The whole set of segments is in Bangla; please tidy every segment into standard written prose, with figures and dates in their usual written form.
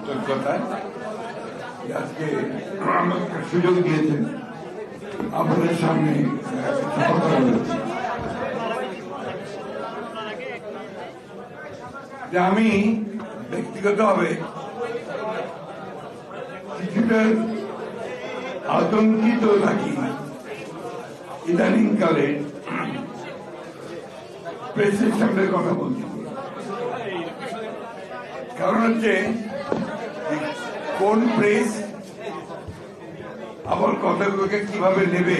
কৃতজ্ঞতা আজকে আমাকে সুযোগ দিয়েছেন আপনাদের সামনে যে আমি ব্যক্তিগতভাবে কিছুটা আতঙ্কিত থাকি ইদানিংকালে প্রেসের সামনে কথা বলছি। কারণ হচ্ছে কোন প্রেস আমার কথাগুলোকে কিভাবে নেবে,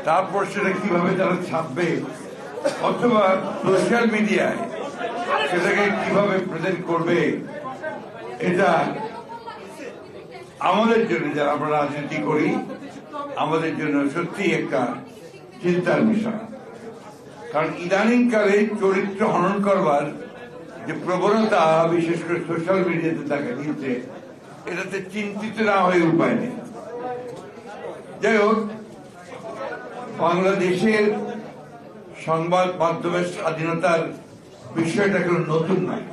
তারপর সেটা কিভাবে তারা ছাপবে, অথবা সোশ্যাল মিডিয়ায় সেটাকে কিভাবে প্রেজেন্ট করবে, এটা আমাদের জন্য যারা আমরা রাজনীতি করি আমাদের জন্য সত্যি একটা চিন্তার বিষয়। কারণ ইদানিংকালে চরিত্র হনন করবার যে প্রবণতা বিশেষ করে সোশ্যাল মিডিয়াতে দেখা দিচ্ছে, এটাতে চিন্তিত না হয়ে উপায় নেই। যাই হোক, বাংলাদেশের সংবাদ মাধ্যমের স্বাধীনতার বিষয়টা কোনো নতুন নয়।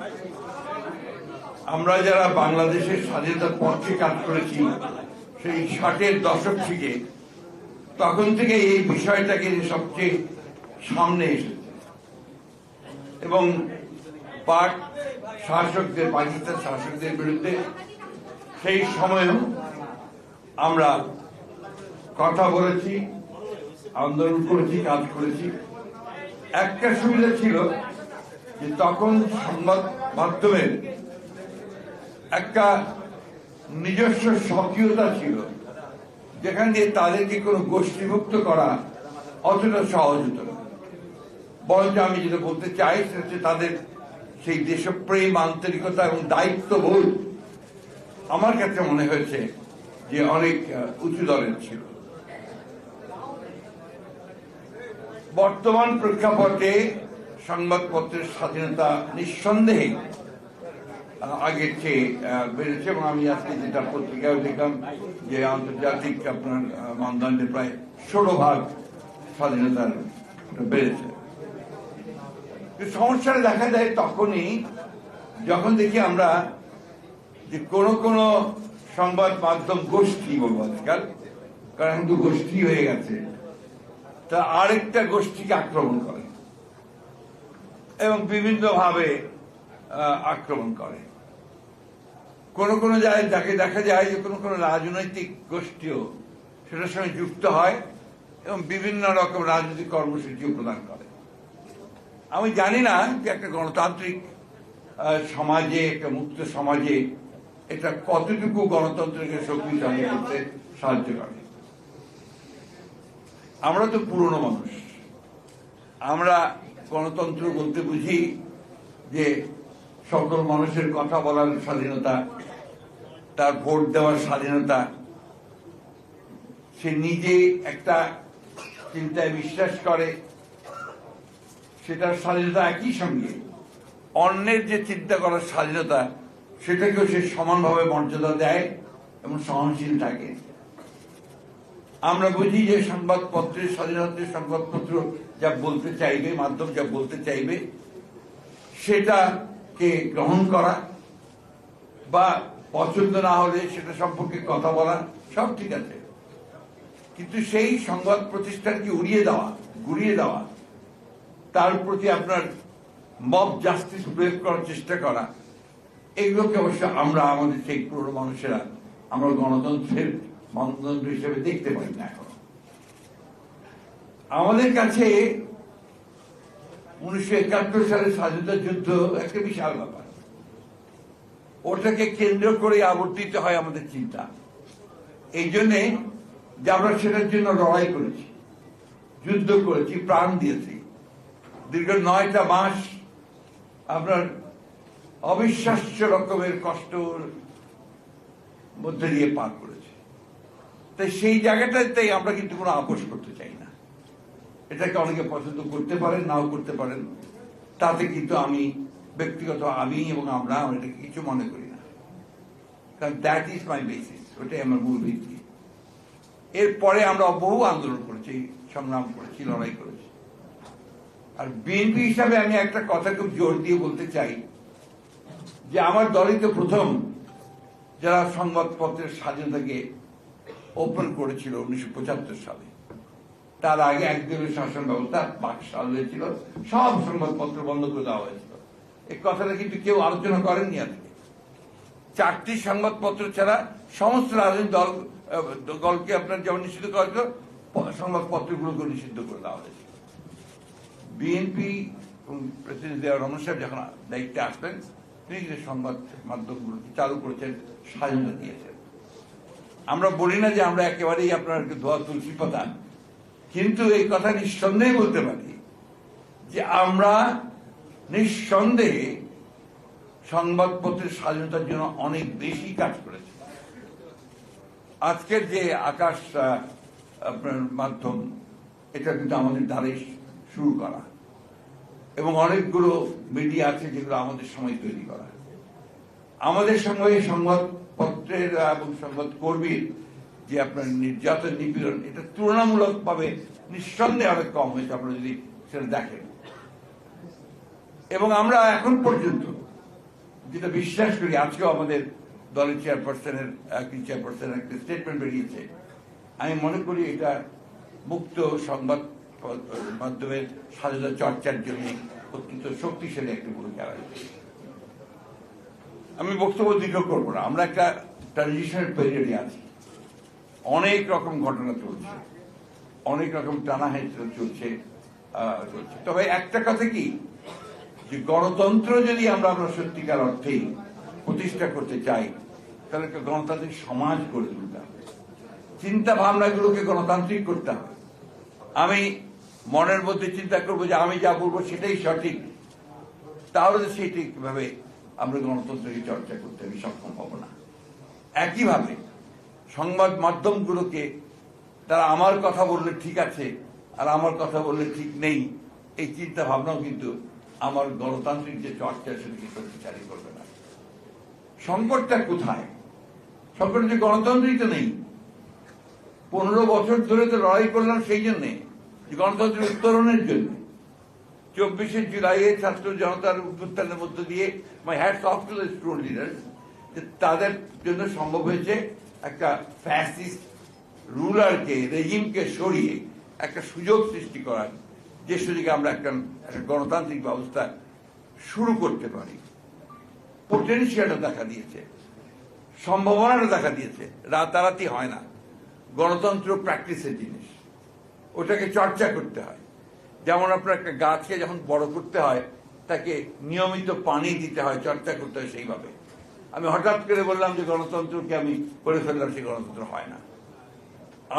আমরা যারা বাংলাদেশের স্বাধীনতার পক্ষে কাজ করেছি সেই 60-এর দশক থেকে, তখন থেকে এই বিষয়টাকে সবচেয়ে সামনে এসেছে এবং পাক শাসকদের, পাকিস্তান শাসকদের বিরুদ্ধে সেই সময়েও আমরা কথা বলেছি, আন্দোলন করেছি, কাজ করেছি। একটা সুবিধা ছিল যে তখন সংবাদ মাধ্যমের একটা নিজস্ব সক্রিয়তা ছিল, যেখান দিয়ে তাদেরকে কোনো গোষ্ঠীভুক্ত করা অতটা সহজ হতো না। বরঞ্চ আমি যেটা বলতে চাই সেটা হচ্ছে তাদের সেই দেশপ্রেম, আন্তরিকতা এবং দায়িত্ববোধ আমার কাছে মনে হয়েছে যে অনেক উঁচু দরের ছিল। বর্তমান প্রেক্ষাপটে সংবাদপত্রের স্বাধীনতা নিঃসন্দেহে আগের চেয়ে বেড়েছে এবং আমি আজকে যেটা পত্রিকায় দেখলাম যে আন্তর্জাতিক আপনার মানদণ্ডে প্রায় 16% স্বাধীনতা বেড়েছে। সমস্যাটা দেখা যায় তখনই যখন দেখি আমরা যে কোনো সংবাদ মাধ্যম গোষ্ঠী বলবো আজকাল, কারণ কিন্তু গোষ্ঠী হয়ে গেছে, তা আরেকটা গোষ্ঠীকে আক্রমণ করে এবং বিভিন্নভাবে আক্রমণ করে। কোনো জায়গায় যাকে দেখা যায় যে কোনো রাজনৈতিক গোষ্ঠীও সেটার সঙ্গে যুক্ত হয় এবং বিভিন্ন রকম রাজনৈতিক কর্মসূচিও প্রদান করে। আমি জানি না যে একটা গণতান্ত্রিক সমাজে, একটা মুক্ত সমাজে এটা কতটুকু গণতন্ত্রকে শক্তিশালী করতে সাহায্য করে। আমরা তো পুরনো মানুষ, আমরা গণতন্ত্র বলতে বুঝি যে সকল মানুষের কথা বলার স্বাধীনতা, তার ভোট দেওয়ার স্বাধীনতা, সে নিজে একটা চিন্তায় বিশ্বাস করে সেটার স্বাধীনতা, একই সঙ্গে অন্যের যে চিন্তা করার স্বাধীনতা সেটাকেও সে সমানভাবে মর্যাদা দেয় এবং সহনশীল থাকে। আমরা বুঝি যে সংবাদপত্রের স্বাধীনতা, সংবাদপত্র যা বলতে চাইবে, মাধ্যম যা বলতে চাইবে সেটাকে গ্রহণ করা বা পছন্দ না হলে সেটা সম্পর্কে কথা বলা সব ঠিক আছে, কিন্তু সেই সংবাদ প্রতিষ্ঠানকে গুড়িয়ে দেওয়া, তার প্রতি আপনার মব জাস্টিস প্রয়োগ করার চেষ্টা করা, এগুলোকে অবশ্য আমরা আমাদের সেই পুরনো মানুষেরা আমরা গণতন্ত্রের মানদণ্ড হিসেবে দেখতে পাই না। এখন আমাদের কাছে 1971 সালের স্বাধীনতা যুদ্ধ একটা বিশাল ব্যাপার, ওটাকে কেন্দ্র করে আবর্তিত হয় আমাদের চিন্তা। এই জন্যে যে আমরা সেটার জন্য লড়াই করেছি, যুদ্ধ করেছি, প্রাণ দিয়েছি, দীর্ঘ 9টা মাস আপনার অবিশ্বাস্য রকমের কষ্টর মধ্যে দিয়ে পার করেছে। তাই সেই জায়গাটাতে আমরা কিন্তু কোনো আপোষ করতে চাই না। এটাকে অনেকে পছন্দ করতে পারেন, নাও করতে পারেন, তাতে কিন্তু আমি ব্যক্তিগত এবং আমরা এটাকে কিছু মনে করি না, কারণ দ্যাট ইজ মাই বেসিস, ওটাই আমার মূল ভিত্তি। এরপরে আমরা বহু আন্দোলন করেছি, সংগ্রাম করেছি, লড়াই করেছি। আর বিএনপি হিসাবে আমি একটা কথা খুব জোর দিয়ে বলতে চাই যে আমার দলই তো প্রথম যারা সংবাদপত্রের স্বাধীনতাকে ওপেন করেছিল 1975 সালে। তার আগে একদলীয় শাসন ব্যবস্থা বাকশাল হয়েছিল, সব সংবাদপত্র বন্ধ করে দেওয়া হয়েছিল। এই কথাটা কিন্তু কেউ আলোচনা করেননি আজকে। 4টি সংবাদপত্র ছাড়া সমস্ত রাজনৈতিক দলকে আপনার যেমন নিষিদ্ধ করা হয়েছিল, সংবাদপত্রগুলোকে নিষিদ্ধ করে দেওয়া হয়েছিল। বিএনপি প্রেসিডেন্ট জিয়া রহমান সাহেব যখন দায়িত্বে আসলেন, তিনি যে সংবাদ মাধ্যমগুলোকে চালু করেছেন, স্বাধীনতা দিয়েছেন। আমরা বলি না যে আমরা একেবারেই আপনার ধোয়া তুলসী পাতা, কিন্তু এই কথা নিঃসন্দেহে বলতে পারি যে আমরা নিঃসন্দেহে সংবাদপত্রের স্বাধীনতার জন্য অনেক বেশি কাজ করেছি। আজকের যে আকাশ আপনার মাধ্যম, এটা কিন্তু আমাদের দ্বারে শুরু করা, এবং অনেকগুলো মিডিয়া আছে যেগুলো আমাদের সময় তৈরি করা। আমাদের সঙ্গে সংবাদপত্রের এবং সংবাদ কর্মীর যে আপনার নির্যাতন, নিপীড়ন, এটা তুলনামূলকভাবে নিঃসন্দেহে অনেক কম হয়েছে আপনারা যদি সেটা দেখেন। এবং আমরা এখন পর্যন্ত যেটা বিশ্বাস করি, আজকেও আমাদের দলের চেয়ারপারসনের একটা স্টেটমেন্ট বেরিয়েছে, আমি মনে করি এটা মুক্ত সংবাদ মাধ্যমের স্বাধীনতা চর্চার জন্য অত্যন্ত শক্তিশালী একটি ভূমিকা রাখবে। আমি বক্তব্য দীর্ঘ করবো না। আমরা একটা ট্রানজিশনাল পিরিয়ডে আছি, অনেক রকম ঘটনা চলছে, অনেক রকম টানা হেঁচড়া চলছে। তবে একটা কথা কি, যে গণতন্ত্র যদি আমরা সত্যিকার অর্থেই প্রতিষ্ঠা করতে চাই, তাহলে একটা গণতান্ত্রিক সমাজ গড়ে তুলতে হবে, চিন্তা ভাবনাগুলোকে গণতান্ত্রিক করতে হবে। আমি মনের মধ্যে চিন্তা করবো যে আমি যা বলবো সেটাই সঠিক, তাহলে সেটি কিভাবে আমরা গণতন্ত্রকে চর্চা করতে আমি সক্ষম হব না। একইভাবে সংবাদ মাধ্যমগুলোকে তারা আমার কথা বললে ঠিক আছে আর আমার কথা বললে ঠিক নেই, এই চিন্তা ভাবনাও কিন্তু আমার গণতান্ত্রিক যে চর্চা সেটাকে শক্তিশালী করবে না। সংকটটা কোথায়? সংকট যে গণতন্ত্রই তো নেই। 15 বছর ধরে তো লড়াই করলাম সেই জন্যে, গণতন্ত্রের উত্তরণের জন্য। 24শে জুলাইয়ে ছাত্র জনতার উত্থানের মধ্য দিয়ে my hats off to the student leaders, তাদের জন্য সম্ভব হয়েছে একটা ফ্যাসিস্ট রুলারকে, রেজিমকে সরিয়ে একটা সুযোগ সৃষ্টি করার, যে সুযোগে আমরা একটা গণতান্ত্রিক ব্যবস্থা শুরু করতে পারি। পোটেনশিয়ালটা দেখা দিয়েছে, সম্ভাবনাটা দেখা দিয়েছে। রাতারাতি হয় না, গণতন্ত্র প্র্যাকটিসের জিনিস, ওটাকে চর্চা করতে হয়। যেমন আপনার একটা গাছকে যখন বড় করতে হয়, তাকে নিয়মিত পানি দিতে হয়, চর্চা করতে হয়। সেইভাবে আমি হঠাৎ করে বললাম যে গণতন্ত্রকে আমি করে ফেললাম, সেই গণতন্ত্র হয় না।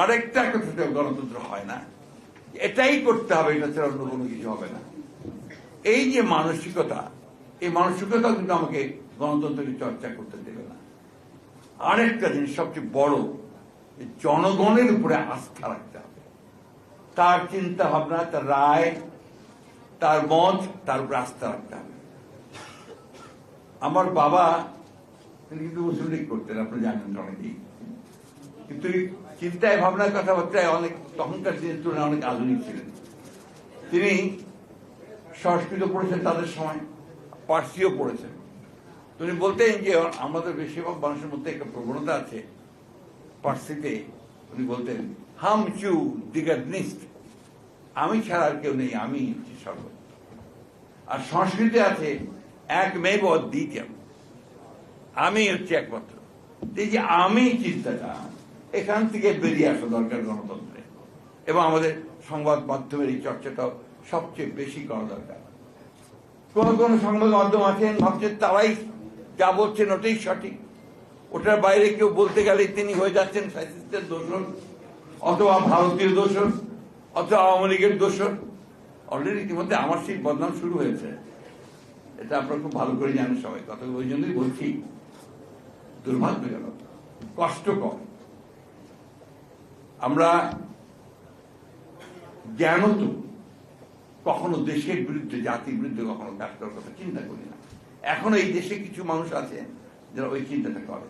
আরেকটা কথা, গণতন্ত্র হয় না, এটাই করতে হবে, এটা ছাড়া অন্য কোনো কিছু হবে না। এই যে মানসিকতা, এই মানসিকতা কিন্তু আমাকে গণতন্ত্রকে চর্চা করতে দেবে না। আরেকটা জিনিস সবচেয়ে বড়, জনগণের উপরে আস্থা রাখতে হবে, তার চিন্তা ভাবনা, তার রায়, তার মত, তার উপরে আস্থা রাখতে হবে। আমার বাবা তিনি কিন্তু মুসলিম লীগ করতেন, আপনি জানেন অনেকেই, কিন্তু চিন্তায় ভাবনার কথাবার্তায় অনেক তখনকার দিনের তুলনায় অনেক আধুনিক ছিলেন। তিনি সংস্কৃত পড়েছেন তাদের সময়, পার্সিও পড়েছেন। তিনি বলতেন যে আমাদের বেশিরভাগ মানুষের মধ্যে একটা প্রবণতা আছে পার্সিতে, উনি বলতেন হাম চু দিগার নিস্ট, আমি ছাড়া আর কেউ নেই, আমি হচ্ছি সর্বোচ্চ। আর সংস্কৃতে আছে এক মেব দ্বিতীয়, আমি হচ্ছে একমাত্র। এই যে আমি চিন্তাটা, এখান থেকে বেরিয়ে আসা দরকার গণতন্ত্রে, এবং আমাদের সংবাদ মাধ্যমের এই চর্চাটাও সবচেয়ে বেশি করা দরকার। কোন কোন সংবাদ মাধ্যম আছেন ভাবছেন তারাই যা বলছেন ওটাই সঠিক, ওটার বাইরে কেউ বলতে গেলে তিনি হয়ে যাচ্ছেন ফ্যাসিস্টের দোষর, অথবা ভারতীয় দোষর, অথবা আওয়ামী লীগের দোষর। অলরেডি ইতিমধ্যে আমার সেই বদনাম শুরু হয়েছে, এটা আপনারা খুব ভালো করে জানেন সবাই। কথা ওই জন্যই বলছি, দুর্ভাগ্যজনক, কষ্টকর। আমরা জ্ঞানত কখনো দেশের বিরুদ্ধে, জাতির বিরুদ্ধে কখনো কাজ করার কথা চিন্তা করি না। এখন এই দেশে কিছু মানুষ আছে যারা ওই চিন্তাটা করে।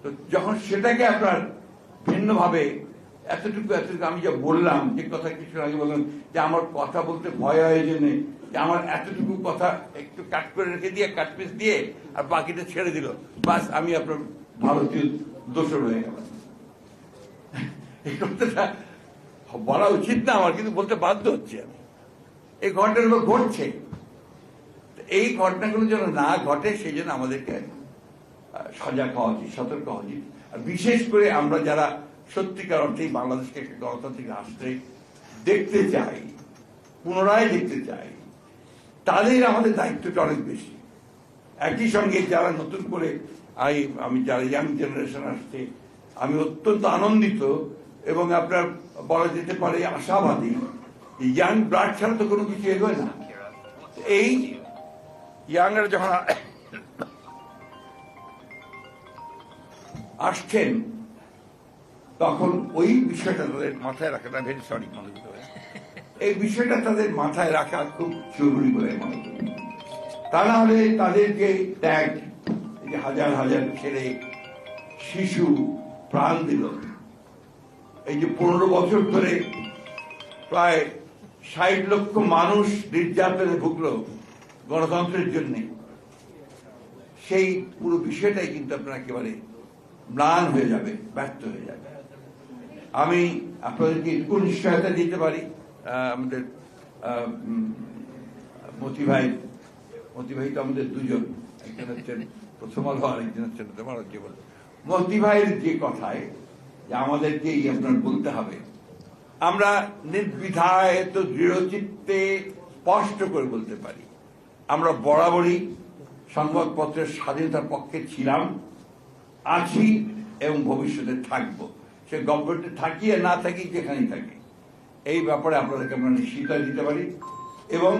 তো যখন সেটাকে আপনার ভিন্নভাবে এতটুকু আমি যা বললাম, যে কথা কিছু আগে বললাম যে আমার কথা বলতে ভয় হয় জন্য যে আমার এতটুকু কথা একটু কাট করে রেখে দিয়ে কাটপিস দিয়ে আর বাকিটা ছেড়ে দিল, বাস আমি আপনার ভারতীয় দোষর হয়ে গেলাম। এই কথাটা বলা উচিত না আমার, কিন্তু বলতে বাধ্য হচ্ছে আমি। এই ঘটনাগুলো ঘটছে, এই ঘটনাগুলো যেন না ঘটে সেই জন্য আমাদেরকে সজাগ হওয়া উচিত, সতর্ক হওয়া উচিত। আর বিশেষ করে আমরা যারা সত্যিকার অর্থেই বাংলাদেশকে একটা গণতান্ত্রিক রাষ্ট্রে দেখতে চাই, পুনরায় দেখতে চাই, তাদের আমাদের দায়িত্বটা অনেক বেশি। একই সঙ্গে যারা নতুন করে আমি যারা ইয়াং জেনারেশন আসছে, আমি অত্যন্ত আনন্দিত এবং আপনার বলা যেতে পারে আশাবাদী। ইয়াং ব্লাড ছাড়া তো কোনো কিছু এগোয় না। এই ইয়াংরা যখন আসছেন তখন ওই বিষয়টা তাদের মাথায় রাখাটা ভেরি সরি মনে করতে হবে, এই বিষয়টা তাদের মাথায় রাখা খুব জরুরি বলে মনে করি। তা না হলে তাদের যে ত্যাগ, হাজার হাজার ছেলে শিশু প্রাণ দিল, এই যে 15 বছর ধরে প্রায় 60 লক্ষ মানুষ নির্যাতনে ভুগলো গণতন্ত্রের জন্য, সেই পুরো বিষয়টাই কিন্তু আপনার একেবারে ম্লান হয়ে যাবে, ব্যর্থ হয়ে যাবে। আমি আপনাদেরকে একটু নিশ্চয়তা দিতে পারি, আমাদের মতি ভাই তো আমাদের দুজন, একজন হচ্ছেন প্রথম আলো আর একজন হচ্ছেন তোমার জীবন। মতি ভাইয়ের যে কথায় যে আমাদেরকে আপনার বলতে হবে, আমরা নির্বিধায় তো দৃঢ়চিত্তে স্পষ্ট করে বলতে পারি, আমরা বরাবরই সংবাদপত্রের স্বাধীনতার পক্ষে ছিলাম, আছি এবং ভবিষ্যতে থাকবো। সে গভর্নমেন্টে থাকি আর না থাকি, যেখানেই থাকি, এই ব্যাপারে আপনাদেরকে আমরা নিশ্চয়তা দিতে পারি। এবং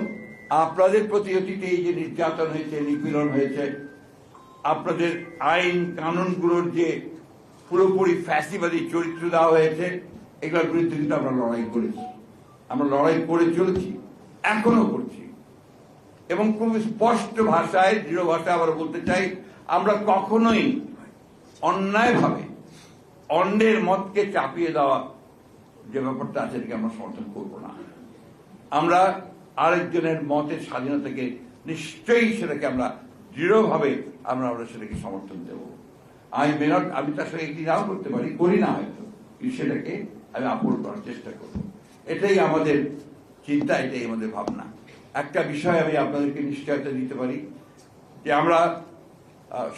আপনাদের প্রতি অতীতে এই যে নির্যাতন হয়েছে, নিপীড়ন হয়েছে, আপনাদের আইন কানুনগুলোর যে পুরোপুরি ফ্যাসিবাদী চরিত্র দেওয়া হয়েছে, এগুলোর বিরুদ্ধে কিন্তু আমরা লড়াই করেছি, আমরা লড়াই করে চলেছি, এখনো করছি। এবং খুব স্পষ্ট ভাষায়, দৃঢ় ভাষায় আবার বলতে চাই, আমরা কখনোই অন্যায়ভাবে অন্যের মতকে চাপিয়ে দেওয়া যে ব্যাপারটা আছে, সেটাকে আমরা সমর্থন করব না। আমরা আরেকজনের মতের স্বাধীনতাকে নিশ্চয়ই সেটাকে আমরা দৃঢ়ভাবে আমরা সেটাকে সমর্থন দেব। আমি তার সঙ্গে একটি নাও করতে পারি, করি না হয়তো, কিন্তু সেটাকে আমি আপলোড করার চেষ্টা করব। এটাই আমাদের চিন্তা, এটাই আমাদের ভাবনা। একটা বিষয় আমি আপনাদেরকে নিশ্চয়তা দিতে পারি যে আমরা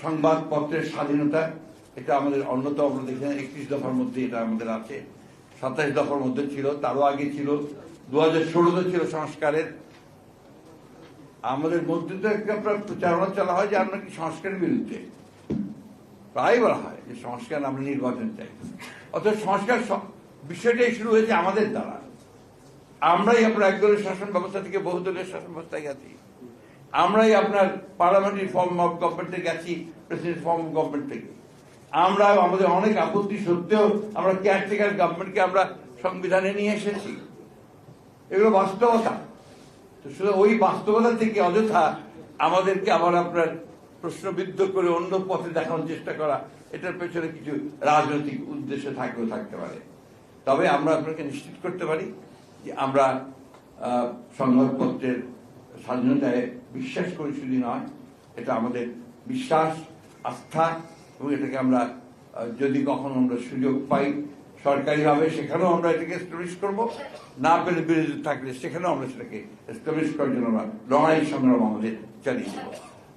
সংবাদপত্রের স্বাধীনতা, এটা আমাদের অন্যতম, আমরা দেখেন 31 দফার মধ্যে এটা আমাদের আছে, 27 দফার মধ্যে ছিল, তারও আগে ছিল, 2016 ছিল সংস্কারের। আমাদের মধ্যে তো একটা প্রচারণা চালা হয় যে আমরা কি সংস্কারের বিরুদ্ধে, প্রায় বলা হয় যে সংস্কার, আমরা নির্বাচন চাই। অর্থাৎ সংস্কার বিষয়টাই শুরু হয়েছে আমাদের দ্বারা। আমরাই আপনার একদলীয় শাসন ব্যবস্থা থেকে বহুদলীয় শাসন ব্যবস্থায় গেছি, আমরাই আপনার পার্লামেন্টারি ফর্ম অফ গভর্নমেন্টে গেছি প্রেসিডেন্ট ফর্ম অফ গভর্নমেন্ট থেকে। আমরা আমাদের অনেক আপত্তি সত্ত্বেও আমরা কেয়ারটেকার গভর্নমেন্টকে আমরা সংবিধানে নিয়ে এসেছি। এগুলো বাস্তবতা। তো শুধু ওই বাস্তবতা থেকে অযথা আমাদেরকে আবার আপনার প্রশ্নবিদ্ধ করে অন্য পথে দেখানোর চেষ্টা করা, এটার পেছনে কিছু রাজনৈতিক উদ্দেশ্য থাকতে পারে। তবে আমরা আপনাকে নিশ্চিত করতে পারি যে আমরা সংবাদপত্রের স্বাধীনতায় বিশ্বাস করি, শুধু নয়, এটা আমাদের বিশ্বাস, আস্থা, এবং এটাকে আমরা যদি কখনো আমরা সুযোগ পাই সরকারিভাবে, সেখানেও আমরা এটাকে এস্টাবলিশ করবো, না পেলে বিরোধী থাকলে সেখানেও আমরা সেটাকে এস্টাবলিশ করার জন্য আমরা লড়াই সংগ্রাম আমাদের চালিয়ে দেব।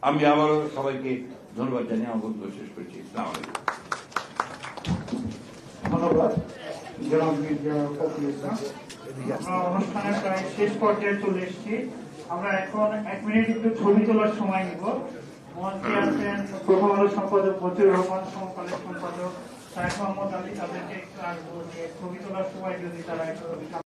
আমি আবারও সবাইকে ধন্যবাদ জানিয়ে আমার বক্তব্য শেষ করছি। আসসালামু আলাইকুম। ধন্যবাদ। অনুষ্ঠানের প্রায় শেষ পর্যায়ে চলে এসেছি। আমরা এখন 1 মিনিট একটু ছবি তোলার সময় নিব। মঞ্চে আছেন প্রথম আলো সম্পাদক মতিউর রহমান, সমকালের সম্পাদক শায়েখ মোহাম্মদ আলী, তাদেরকে একটু আসবো যে ছবি তোলার সময় যদি তারা একটু